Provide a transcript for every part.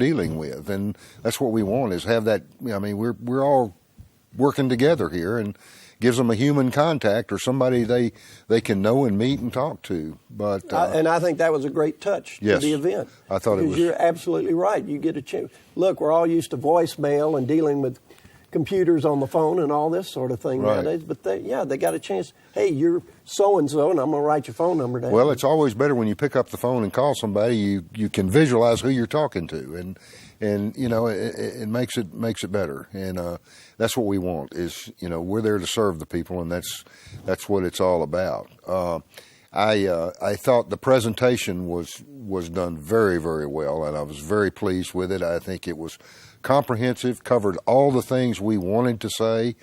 dealing with, and that's what we want, is have that. I mean, we're all working together here, and gives them a human contact or somebody they can know and meet and talk to. But and I think that was a great touch to the event. I thought it was. You're absolutely right. You get a chance. Look, we're all used to voicemail and dealing with computers on the phone and all this sort of thing nowadays. But they got a chance. Hey, you're so and so, and I'm going to write your phone number down. Well, it's always better when you pick up the phone and call somebody. You can visualize who you're talking to, and you know it makes it better. And that's what we want. Is we're there to serve the people, and that's what it's all about. I thought the presentation was done very, very well, and I was very pleased with it. I think it was comprehensive, covered all the things we wanted to say,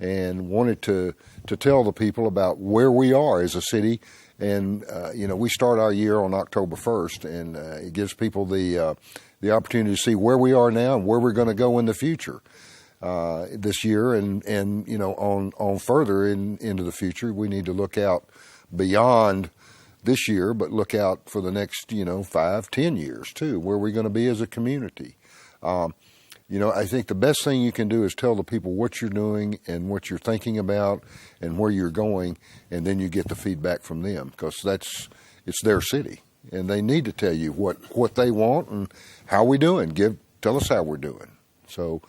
and wanted to tell the people about where we are as a city. And we start our year on October 1st, and it gives people the opportunity to see where we are now and where we're going to go in the future this year, and on further into the future. We need to look out beyond this year, but look out for the next 5-10 years too. Where we're going to be as a community. I think the best thing you can do is tell the people what you're doing and what you're thinking about and where you're going, and then you get the feedback from them, because it's their city, and they need to tell you what they want and how we're doing. Tell us how we're doing. So,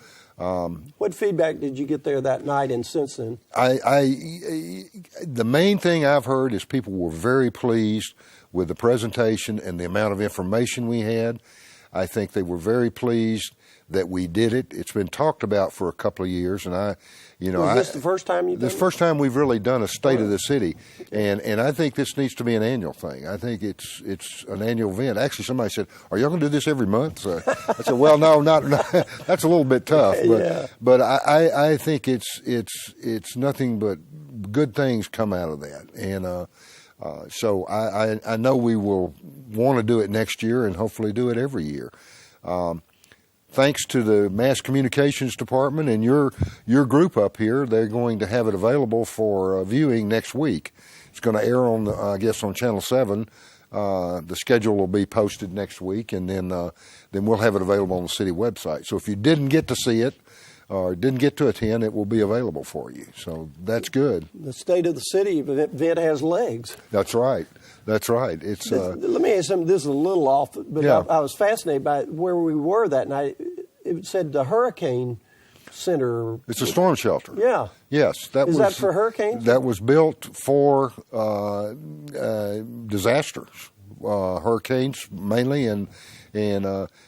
what feedback did you get there that night and since then? The main thing I've heard is people were very pleased with the presentation and the amount of information we had. I think they were very pleased that we did it. It's been talked about for a couple of years, and Was this the first time you've done this? First time we've really done a State of the City, and I think this needs to be an annual thing. I think it's an annual event. Actually, somebody said, "Are y'all going to do this every month?" So I said, "Well, no, not that's a little bit tough, but I think it's nothing but good things come out of that, and so I know we will want to do it next year and hopefully do it every year." Thanks to the Mass Communications Department and your group up here, they're going to have it available for viewing next week. It's going to air on, on Channel 7. The schedule will be posted next week, and then we'll have it available on the city website. So if you didn't get to see it or didn't get to attend, it will be available for you. So that's good. The State of the City event has legs. That's right. That's right. It's. Let me ask you something. This is a little off, but I was fascinated by where we were that night. It said the Hurricane Center. It's a storm shelter. Yeah. Yes. Is that for hurricanes? That was built for disasters, hurricanes mainly, and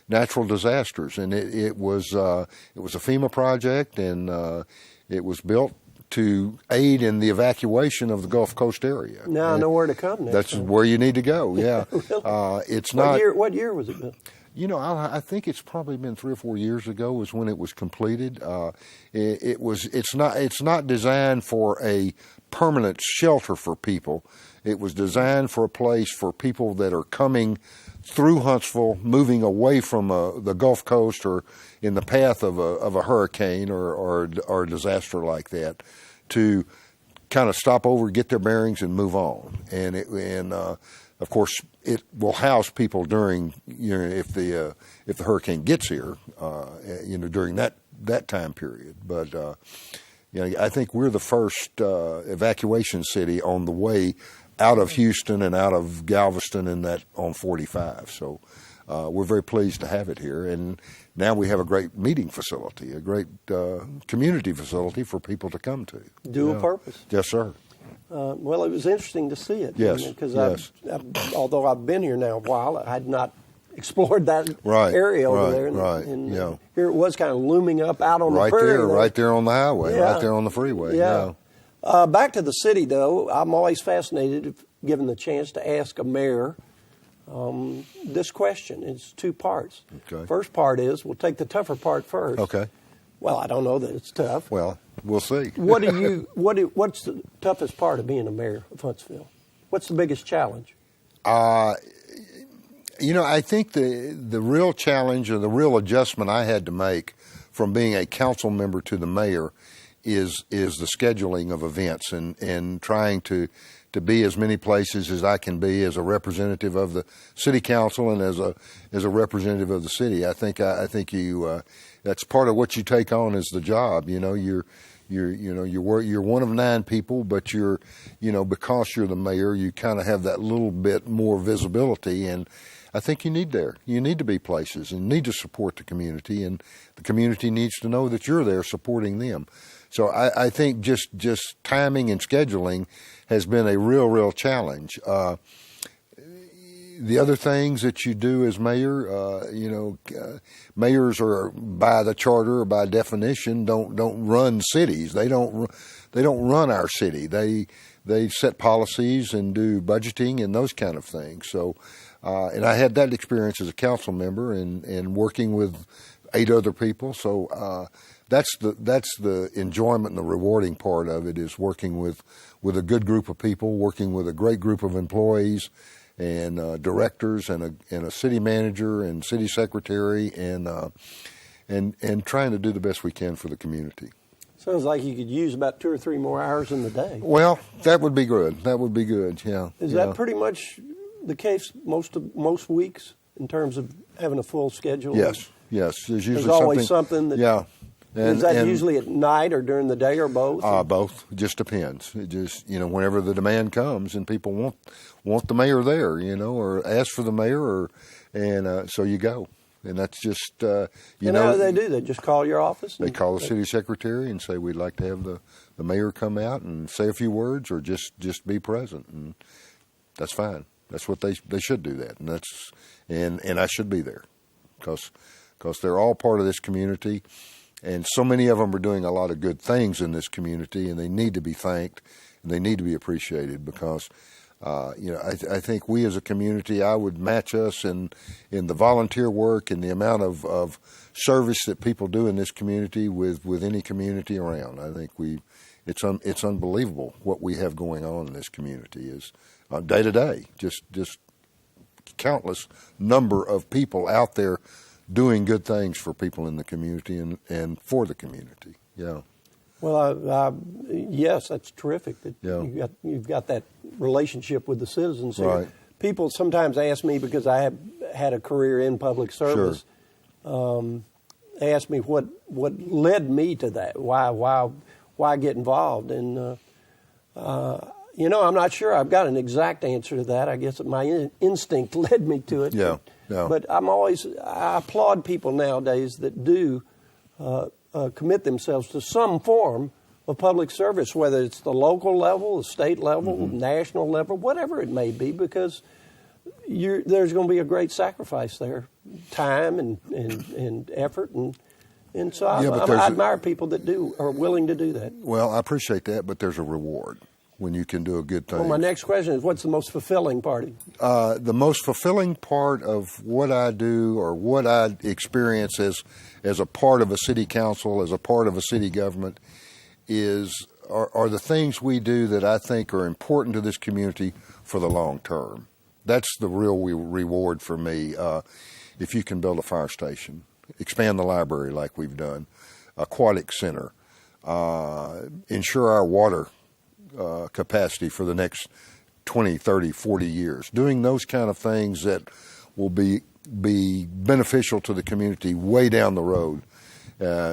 natural disasters. And it was a FEMA project, and it was built to aid in the evacuation of the Gulf Coast area. Now I know where to come next. That's where you need to go, yeah. Really? It's not. What year was it built? I think it's probably been 3 or 4 years ago was when it was completed. It's not designed for a permanent shelter for people. It was designed for a place for people that are coming through Huntsville, moving away from the Gulf Coast or in the path of a hurricane or a disaster like that, to kind of stop over, get their bearings, and move on. And of course, it will house people during if the hurricane gets here, during that time period. But I think we're the first evacuation city on the way out of Houston and out of Galveston and that on 45. So we're very pleased to have it here. And now we have a great meeting facility, a great community facility for people to come to. Dual purpose. Yes, sir. Well, it was interesting to see it. Yes. Because although I've been here now a while, I had not explored that area over there. And here it was kind of looming up out on the prairie. Right there on the highway, right there on the freeway. Yeah. Back to the city, though, I'm always fascinated, if given the chance, to ask a mayor this question. It's 2 parts. Okay. First part is, we'll take the tougher part first. Okay. Well, I don't know that it's tough. Well, we'll see. What's the toughest part of being a mayor of Huntsville? What's the biggest challenge? I think the real challenge or the real adjustment I had to make from being a council member to the mayor is the scheduling of events and trying to be as many places as I can be as a representative of the city council and as a representative of the city. I think you that's part of what you take on as the job. You're one of 9 people, but because you're the mayor, you kind of have that little bit more visibility, and I think you need to be places and need to support the community, and the community needs to know that you're there supporting them. So I think just timing and scheduling has been a real challenge. The other things that you do as mayor, mayors are by the charter or by definition don't run cities. They don't run our city. They set policies and do budgeting and those kind of things. So, and I had that experience as a council member and working with 8 other people. So that's the enjoyment and the rewarding part of it, is working with a good group of people, working with a great group of employees and directors and a city manager and city secretary and trying to do the best we can for the community. Sounds like you could use about 2 or 3 more hours in the day. Well, that would be good. Yeah. Is that pretty much the case most weeks in terms of having a full schedule? Yes. There's usually There's always something that. Yeah. Is that usually at night or during the day or both? Both. It just depends. It just, whenever the demand comes and people want the mayor there, or ask for the mayor, so you go. And that's just, how do they do? They just call your office? They call the city secretary and say, we'd like to have the mayor come out and say a few words or just be present. And that's fine. That's what they should do that. And I should be there because they're all part of this community. And so many of them are doing a lot of good things in this community, and they need to be thanked and they need to be appreciated because, I think we as a community, I would match us in the volunteer work and the amount of service that people do in this community with any community around. I think it's unbelievable what we have going on in this community is day to day, just countless number of people out there doing good things for people in the community and for the community. Yeah. Well, yes, that's terrific that you've got that relationship with the citizens here. Right. People sometimes ask me, because I have had a career in public service, they ask me what led me to that, why get involved, and I'm not sure I've got an exact answer to that. I guess my instinct led me to it. Yeah. But I applaud people nowadays that do commit themselves to some form of public service, whether it's the local level, the state level, national level, whatever it may be, because there's going to be a great sacrifice there, time and effort, and so I admire people that are willing to do that. Well, I appreciate that, but there's a reward when you can do a good thing. Well, my next question is, what's the most fulfilling part? The most fulfilling part of what I do or what I experience as a part of a city council, as a part of a city government, are the things we do that I think are important to this community for the long term. That's the real reward for me. If you can build a fire station, expand the library like we've done, aquatic center, ensure our water capacity for the next 20, 30, 40 years. Doing those kind of things that will be beneficial to the community way down the road,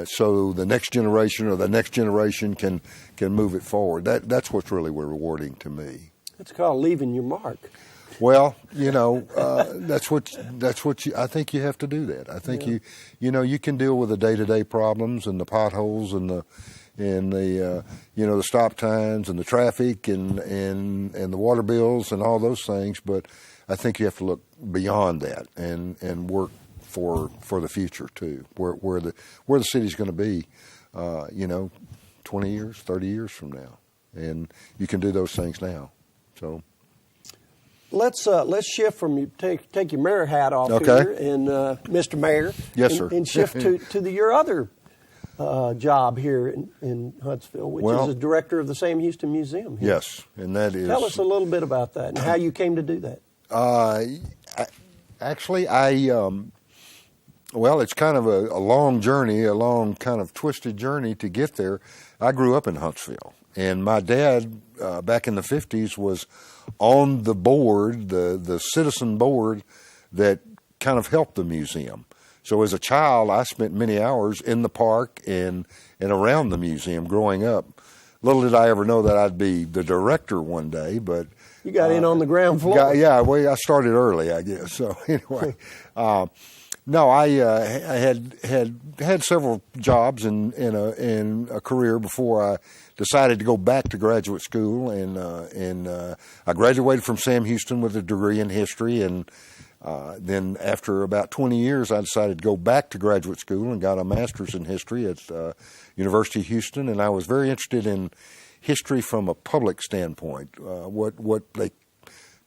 so the next generation or the next generation can move it forward. That's what's really rewarding to me. It's called leaving your mark. Well, that's what I think you have to do that. I think you can deal with the day-to-day problems and the potholes and the the stop times and the traffic and the water bills and all those things, but I think you have to look beyond that and work for the future too, where the city's going to be 20 years, 30 years from now, and you can do those things now. So let's shift from you, take your mayor hat off here, and Mr. Mayor, yes, sir, and shift to your other job here in Huntsville, which is as director of the Sam Houston Museum here. Yes, and that is. Tell us a little bit about that and how you came to do that. Well, it's kind of a long journey, a long kind of twisted journey to get there. I grew up in Huntsville, And my dad, back in the 50s, was on the board, the citizen board that kind of helped the museum. So as a child, I spent many hours in the park and around the museum growing up. Little did I ever know that I'd be the director one day, but... You got in on the ground floor. I started early, I guess. So anyway, no, I had several jobs in a career before I decided to go back to graduate school, and I graduated from Sam Houston with a degree in history, and then after about 20 years, I decided to go back to graduate school and got a master's in history at University of Houston, and I was very interested in history from a public standpoint, what they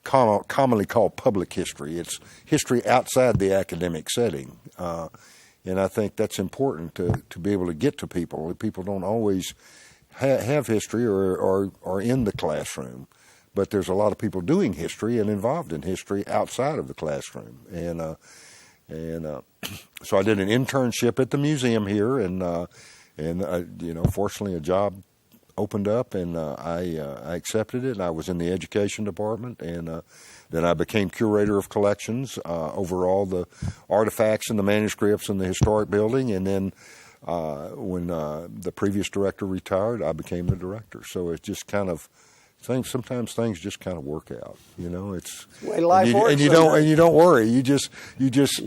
commonly call public history. It's history outside the academic setting, and I think that's important to be able to get to people. People don't always have history or are in the classroom, but there's a lot of people doing history and involved in history outside of the classroom. And so I did an internship at the museum here, and fortunately a job opened up, and I accepted it. And I was in the education department, and then I became curator of collections over all the artifacts and the manuscripts in the historic building. And then when the previous director retired, I became the director. So it's just kind of sometimes things just kind of work out. It's the way life works, and you don't worry. You just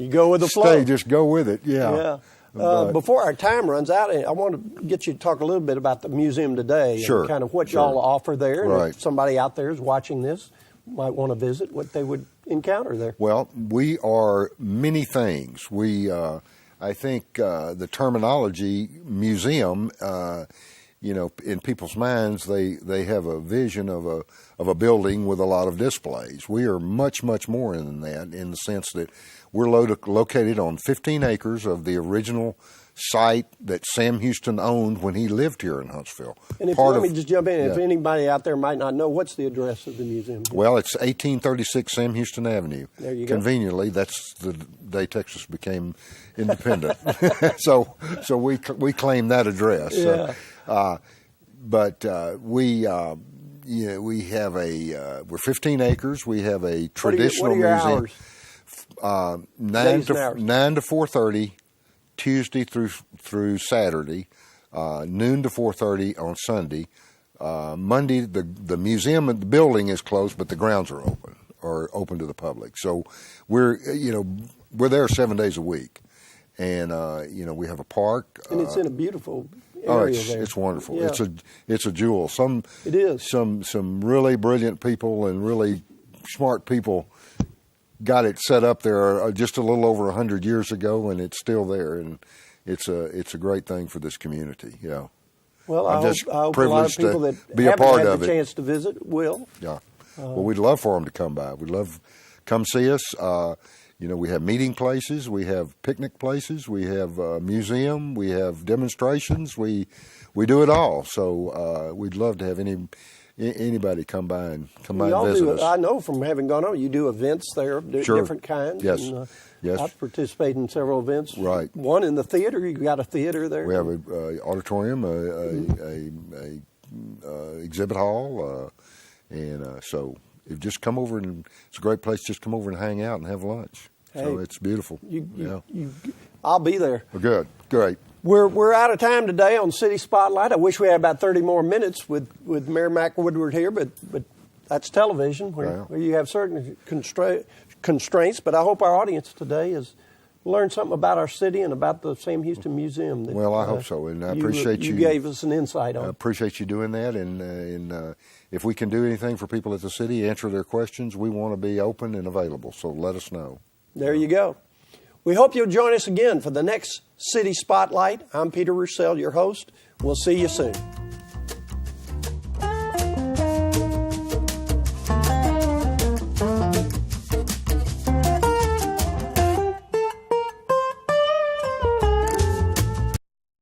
go with the flow. Just go with it. Yeah. Before our time runs out, I want to get you to talk a little bit about the museum today. Sure. And kind of what y'all offer there. And right. if somebody out there is watching this, might want to visit, what they would encounter there. Well, we are many things. I think the terminology museum, in people's minds, they have a vision of a building with a lot of displays. We are much, much more than that, in the sense that we're located on 15 acres of the original site that Sam Houston owned when he lived here in Huntsville. And let me just jump in. Yeah. If anybody out there might not know, what's the address of the museum? Well, it's 1836 Sam Houston Avenue. There you go. Conveniently, that's the day Texas became independent. so we claim that address. Yeah. We have we're 15 acres. We have a traditional what are your museum. Hours? 9 to 4:30, Tuesday through Saturday, noon to 4:30 on Sunday. Monday, the museum and the building is closed, but the grounds are open to the public. So we're there 7 days a week, and we have a park. And it's in a beautiful area there. It's wonderful. Yeah. It's a jewel. It is. Some really brilliant people and really smart people got it set up there just a little over 100 years ago, and it's still there, and it's a great thing for this community. Yeah. Well, I'm I just hope a lot of privileged people to that be a haven't part had of the it. chance to visit will. Yeah. Well, we'd love for them to come by. We'd love come see us. We have meeting places, we have picnic places, we have a museum, we have demonstrations. We do it all. So we'd love to have anybody come by and visit us. I know from having gone on, you do events there of different kinds. Yes. And, yes. I've participated in several events. Right. One in the theater. You got a theater there. We have a auditorium, a exhibit hall, and so if just come over, and it's a great place. Just come over and hang out and have lunch. Hey, so it's beautiful. I'll be there. Well, good, great. We're out of time today on City Spotlight. I wish we had about 30 more minutes with Mayor Mac Woodward here, but that's television where you have certain constraints. But I hope our audience today has learned something about our city and about the Sam Houston Museum. That, I hope so, and I appreciate you. You gave us an insight on. I appreciate you doing that, and if we can do anything for people at the city, answer their questions, we want to be open and available. So let us know. There you go. We hope you'll join us again for the next City Spotlight. I'm Peter Roussel, your host. We'll see you soon.